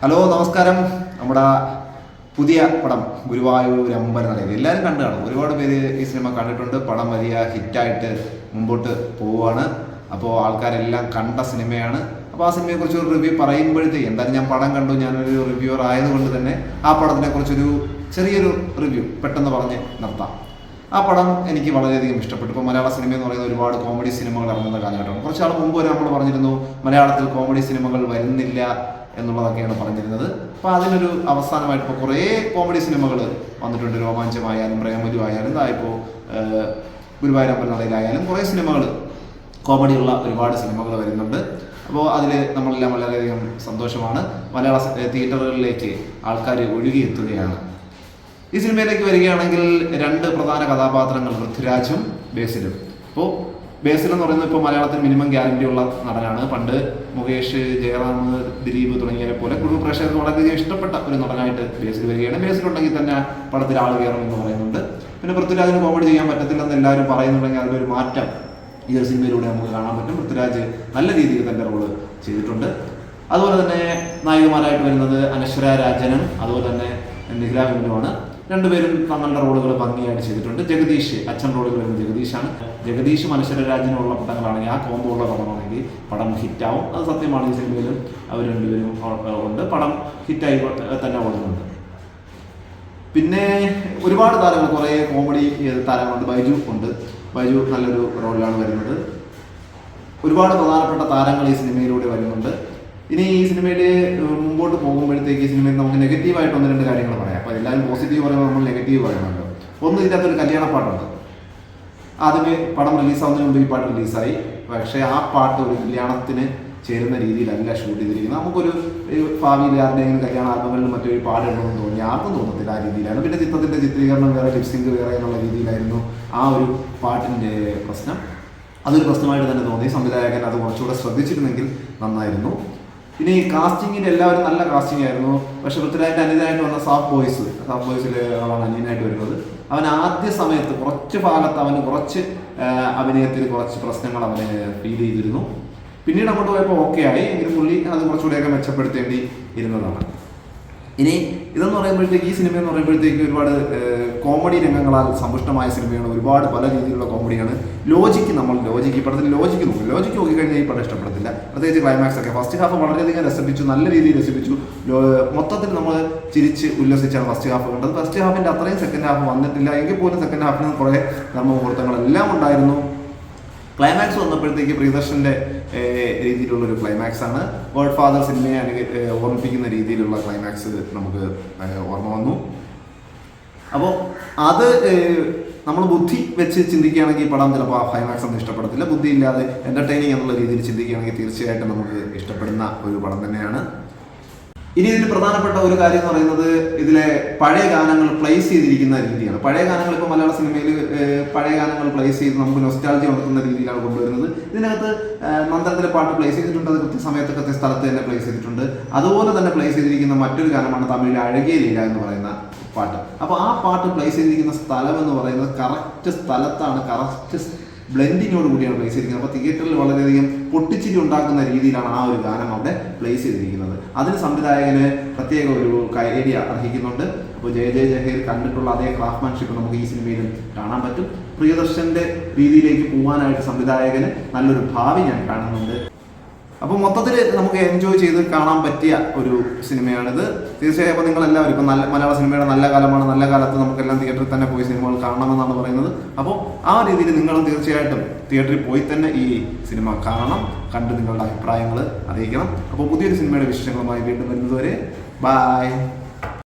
Hello നമസ്കാരം. നമ്മുടെ പുതിയ പടം ഗുരുവായൂർ അമ്പലനടയിൽ എല്ലാവരും കണ്ടു കാണും. ഒരുപാട് പേര് ഈ സിനിമ കണ്ടിട്ടുണ്ട്. പടം വലിയ ഹിറ്റായിട്ട് മുമ്പോട്ട് പോവുകയാണ്. അപ്പോൾ ആൾക്കാരെല്ലാം കണ്ട സിനിമയാണ്. അപ്പോൾ ആ സിനിമയെക്കുറിച്ച് ഒരു റിവ്യൂ പറയുമ്പോഴത്തേക്ക് എന്തായാലും ഞാൻ പടം കണ്ടു, ഞാനൊരു റിവ്യൂവർ ആയതുകൊണ്ട് തന്നെ ആ പടത്തിനെ കുറിച്ചൊരു ചെറിയൊരു റിവ്യൂ പെട്ടെന്ന് പറഞ്ഞ് നിർത്താം. ആ പടം എനിക്ക് വളരെയധികം ഇഷ്ടപ്പെട്ടു. ഇപ്പോൾ മലയാള സിനിമ എന്ന് പറയുന്ന ഒരുപാട് കോമഡി സിനിമകൾ ഇറങ്ങുന്ന കാലഘട്ടമാണ്. കുറച്ചാൾ മുമ്പ് വരെ നമ്മൾ പറഞ്ഞിരുന്നു മലയാളത്തിൽ കോമഡി സിനിമകൾ വരുന്നില്ല എന്നുള്ളതൊക്കെയാണ് പറഞ്ഞിരുന്നത്. അപ്പോൾ അതിനൊരു അവസാനമായിട്ട് ഇപ്പോൾ കുറേ കോമഡി സിനിമകൾ വന്നിട്ടുണ്ട്. രോമാഞ്ചമായാലും പ്രേമലു ആയാലും ഇപ്പോൾ ഗുരുവായൂർ അമ്പലനടയിലായാലും കുറേ സിനിമകൾ കോമഡിയുള്ള ഒരുപാട് സിനിമകൾ വരുന്നുണ്ട്. അപ്പോൾ അതിൽ നമ്മളെല്ലാം വളരെയധികം സന്തോഷമാണ്. മലയാള തിയേറ്ററുകളിലേക്ക് ആൾക്കാർ ഒഴുകിയെത്തുകയാണ്. ഈ സിനിമയിലേക്ക് വരികയാണെങ്കിൽ രണ്ട് പ്രധാന കഥാപാത്രങ്ങൾ പൃഥ്വിരാജും ബേസിലും. ഇപ്പോൾ ബേസിൽ എന്ന് പറയുന്നത് ഇപ്പോൾ മലയാളത്തിൽ മിനിമം ഗ്യാരണ്ടി ഉള്ള നടനാണ്. പണ്ട് മുകേഷ്, ജയറാം, ദിലീപ് തുടങ്ങിയവരെ പോലെ കുടുംബ പ്രേക്ഷകർക്ക് വളരെയധികം ഇഷ്ടപ്പെട്ട ഒരു നടനായിട്ട് ബേസിൽ വരികയാണ്. ബേസിലുണ്ടെങ്കിൽ തന്നെ പടത്തിൽ ആൾ കയറും എന്ന് പറയുന്നുണ്ട്. പിന്നെ പൃഥ്വിരാജിന് കോമഡി ചെയ്യാൻ പറ്റത്തില്ലെന്ന് എല്ലാവരും പറയുന്നുണ്ടെങ്കിൽ അതിലൊരു മാറ്റം ഈ ഒരു സിനിമയിലൂടെ നമുക്ക് കാണാൻ പറ്റും. പൃഥ്വിരാജ് നല്ല രീതിയിൽ തൻ്റെ റോള് ചെയ്തിട്ടുണ്ട്. അതുപോലെ തന്നെ നായികമാരായിട്ട് വരുന്നത് അനശ്വര രാജനും അതുപോലെ തന്നെ നിഖില വിമലുമാണ്. രണ്ടുപേരും തങ്ങളുടെ റോളുകൾ ഭംഗിയായിട്ട് ചെയ്തിട്ടുണ്ട്. ജഗദീഷ് അച്ഛൻ റോളിൽ വരുന്നത് ജഗദീഷാണ്. ജഗദീഷും അനശ്വര രാജനും ഉള്ള പടങ്ങളാണെങ്കിൽ ആ കോമ്പോ ഉള്ള പടമാണെങ്കിൽ പടം ഹിറ്റാവും. അത് സത്യമാണ്. ഈ സിനിമയിലും അവർ രണ്ടുപേരും ഉണ്ട്. പടം ഹിറ്റായി തന്നെ ഓടുന്നുണ്ട്. പിന്നെ ഒരുപാട് താരങ്ങൾ, കുറേ കോമഡി താരങ്ങളുണ്ട്. ബൈജു ഉണ്ട്. ബൈജു നല്ലൊരു റോളിലാണ് വരുന്നത്. ഒരുപാട് പ്രധാനപ്പെട്ട താരങ്ങൾ ഈ സിനിമയിലൂടെ വരുന്നുണ്ട്. ഇനി ഈ സിനിമയിൽ മുമ്പോട്ട് പോകുമ്പോഴത്തേക്ക് ഈ സിനിമയിൽ നമുക്ക് നെഗറ്റീവായിട്ട് ഒന്ന് രണ്ട് കാര്യങ്ങൾ പറയാം. അപ്പോൾ എല്ലാവരും പോസിറ്റീവ് പറയുമ്പോൾ നമ്മൾ നെഗറ്റീവ് പറയണമല്ലോ. ഒന്ന്, ഇതിനകത്തൊരു കല്യാണപ്പാട്ടുണ്ട്. ആദ്യമേ പടം റിലീസാവുന്നതിന് മുമ്പ് ഈ പാട്ട് റിലീസായി. പക്ഷേ ആ പാട്ട് ഒരു കല്യാണത്തിന് ചേരുന്ന രീതിയിലല്ല ഷൂട്ട് ചെയ്തിരിക്കുന്നത്. നമുക്കൊരു ഭാവിയിൽ ആരുടെയെങ്കിലും കല്യാണ ആൽബങ്ങളിലും മറ്റൊരു പാടുണ്ടെന്ന് തോന്നി ആർക്കും തോന്നത്തില്ല. ആ രീതിയിലാണ്. പിന്നെ ചിത്രത്തിൻ്റെ ചിത്രീകരണം വേറെ, ലിപ്സിംഗ് വേറെ എന്നുള്ള രീതിയിലായിരുന്നു ആ ഒരു പാട്ടിൻ്റെ പ്രശ്നം. അതൊരു പ്രശ്നമായിട്ട് തന്നെ തോന്നി. സംവിധായകൻ അത് കുറച്ചുകൂടെ ശ്രദ്ധിച്ചിരുന്നെങ്കിൽ നന്നായിരുന്നു. ഇനി കാസ്റ്റിങ്ങിൽ എല്ലാവരും നല്ല കാസ്റ്റിംഗ് ആയിരുന്നു. പക്ഷെ പൃഥ്വിരാജിൻ്റെ അനിയനായിട്ട് വന്ന സാഫ് ബോയ്സിൽ ആളാണ് അനിയനായിട്ട് വരുന്നത്. അവൻ ആദ്യ സമയത്ത് കുറച്ച് ഭാഗത്ത് അവന് കുറച്ച് അഭിനയത്തിൽ കുറച്ച് പ്രശ്നങ്ങൾ അവന് ഫീൽ ചെയ്തിരുന്നു. പിന്നീട് അങ്ങോട്ട് പോയപ്പോൾ ഓക്കെ ആയി. എങ്കിലും പുള്ളി അത് കുറച്ചുകൂടെയൊക്കെ മെച്ചപ്പെടുത്തേണ്ടി ഇരുന്നതാണ്. ഇനി ഇതെന്ന് പറയുമ്പോഴത്തേക്ക്, ഈ സിനിമ എന്ന് പറയുമ്പോഴത്തേക്ക് ഒരുപാട് കോമഡി രംഗങ്ങളാൽ സമ്പുഷ്ടമായ സിനിമയാണ്. ഒരുപാട് പല രീതിയിലുള്ള കോമഡിയാണ്. ഈ പടത്തിൽ ലോജിക്ക് നോക്കിക്കഴിഞ്ഞാൽ ഈ പടം ഇഷ്ടപ്പെടത്തില്ല. പ്രത്യേകിച്ച് ക്ലൈമാക്സ് ഒക്കെ. ഫസ്റ്റ് ഹാഫ് വളരെയധികം രസിപ്പിച്ചു, നല്ല രീതിയിൽ രസിപ്പിച്ചു. മൊത്തത്തിൽ നമ്മൾ ചിരിച്ച് ഉല്ലസിച്ചാണ് ഫസ്റ്റ് ഹാഫ് കണ്ടത്. ഫസ്റ്റ് ഹാഫിൻ്റെ അത്രയും സെക്കൻഡ് ഹാഫ് വന്നിട്ടില്ല. എങ്കിൽ പോലും സെക്കൻഡ് ഹാഫിന് കുറേ ധർമ്മമുഹൂർത്തങ്ങളെല്ലാം ഉണ്ടായിരുന്നു. ക്ലൈമാക്സ് വന്നപ്പോഴത്തേക്ക് പ്രിയദർശൻ്റെ രീതിയിലുള്ളൊരു ക്ലൈമാക്സ് ആണ്. ഗോഡ് ഫാദർ സിനിമയെ ഓർമ്മിപ്പിക്കുന്ന രീതിയിലുള്ള ക്ലൈമാക്സ് നമുക്ക് ഓർമ്മ വന്നു. അപ്പോൾ അത് നമ്മൾ ബുദ്ധി വെച്ച് ചിന്തിക്കുകയാണെങ്കിൽ പടം ചിലപ്പോൾ ആ ക്ലൈമാക്സ് ഒന്നും ഇഷ്ടപ്പെടത്തില്ല. ബുദ്ധിയില്ലാതെ എൻ്റർടൈനിങ് എന്നുള്ള രീതിയിൽ ചിന്തിക്കുകയാണെങ്കിൽ തീർച്ചയായിട്ടും നമുക്ക് ഇഷ്ടപ്പെടുന്ന ഒരു പടം തന്നെയാണ്. ഇനി ഇതിൽ പ്രധാനപ്പെട്ട ഒരു കാര്യം എന്ന് പറയുന്നത് ഇതിലെ പഴയ ഗാനങ്ങൾ പ്ലേസ് ചെയ്തിരിക്കുന്ന രീതിയാണ്. പഴയ ഗാനങ്ങൾ ഇപ്പോൾ മലയാള സിനിമയിൽ പഴയ ഗാനങ്ങൾ പ്ലേസ് ചെയ്ത് നമുക്ക് നൊസ്റ്റാൾജി ഉണർത്തുന്ന രീതിയിലാണ് കൊണ്ടുവരുന്നത്. ഇതിനകത്ത് നന്ദനത്തിലെ പാട്ട് പ്ലേസ് ചെയ്തിട്ടുണ്ട്. അത് കൃത്യസമയത്ത് കൃത്യസ്ഥലത്ത് തന്നെ പ്ലേസ് ചെയ്തിട്ടുണ്ട്. അതുപോലെ തന്നെ പ്ലേസ് ചെയ്തിരിക്കുന്ന മറ്റൊരു ഗാനമാണ് തമിഴിലെ അഴകിയ ലീല എന്ന് പറയുന്ന പാട്ട്. അപ്പോൾ ആ പാട്ട് പ്ലേസ് ചെയ്തിരിക്കുന്ന സ്ഥലം എന്ന് പറയുന്നത് കറക്റ്റ് സ്ഥലത്താണ്, കറക്റ്റ് ബ്ലെൻഡിങ്ങോട് കൂടിയാണ് പ്ലേസ് ചെയ്തിരിക്കുന്നത്. അപ്പോൾ തിയേറ്ററിൽ വളരെയധികം പൊട്ടിച്ചിരി ഉണ്ടാക്കുന്ന രീതിയിലാണ് ആ ഒരു ഗാനം അവിടെ പ്ലേസ് ചെയ്തിരിക്കുന്നത്. അതിന് സംവിധായകന് പ്രത്യേക ഒരു ഐഡിയ അർഹിക്കുന്നുണ്ട്. അപ്പോൾ ജയ ജയഹേർ കണ്ടിട്ടുള്ള അതേ ക്രാഫ്റ്റ്മാൻഷിപ്പ് നമുക്ക് ഈ സിനിമയിലും കാണാൻ പറ്റും. പ്രിയദർശൻ്റെ രീതിയിലേക്ക് പോകാനായിട്ട് സംവിധായകന് നല്ലൊരു ഭാവി ഞാൻ കാണുന്നുണ്ട്. അപ്പോൾ മൊത്തത്തിൽ നമുക്ക് എൻജോയ് ചെയ്ത് കാണാൻ പറ്റിയ ഒരു സിനിമയാണിത്. തീർച്ചയായും അപ്പോൾ നിങ്ങളെല്ലാവരും ഇപ്പം മലയാള സിനിമയുടെ നല്ല കാലമാണ്. നല്ല കാലത്ത് നമുക്കെല്ലാം തിയേറ്ററിൽ തന്നെ പോയി സിനിമകൾ കാണണമെന്നാണ് പറയുന്നത്. അപ്പോൾ ആ രീതിയിൽ നിങ്ങളും തീർച്ചയായിട്ടും തിയേറ്ററിൽ പോയി തന്നെ ഈ സിനിമ കാണണം. കണ്ട് നിങ്ങളുടെ അഭിപ്രായങ്ങൾ അറിയിക്കണം. അപ്പോൾ പുതിയൊരു സിനിമയുടെ വിശേഷങ്ങളുമായി വീണ്ടും വരുന്നതുവരെ ബൈ.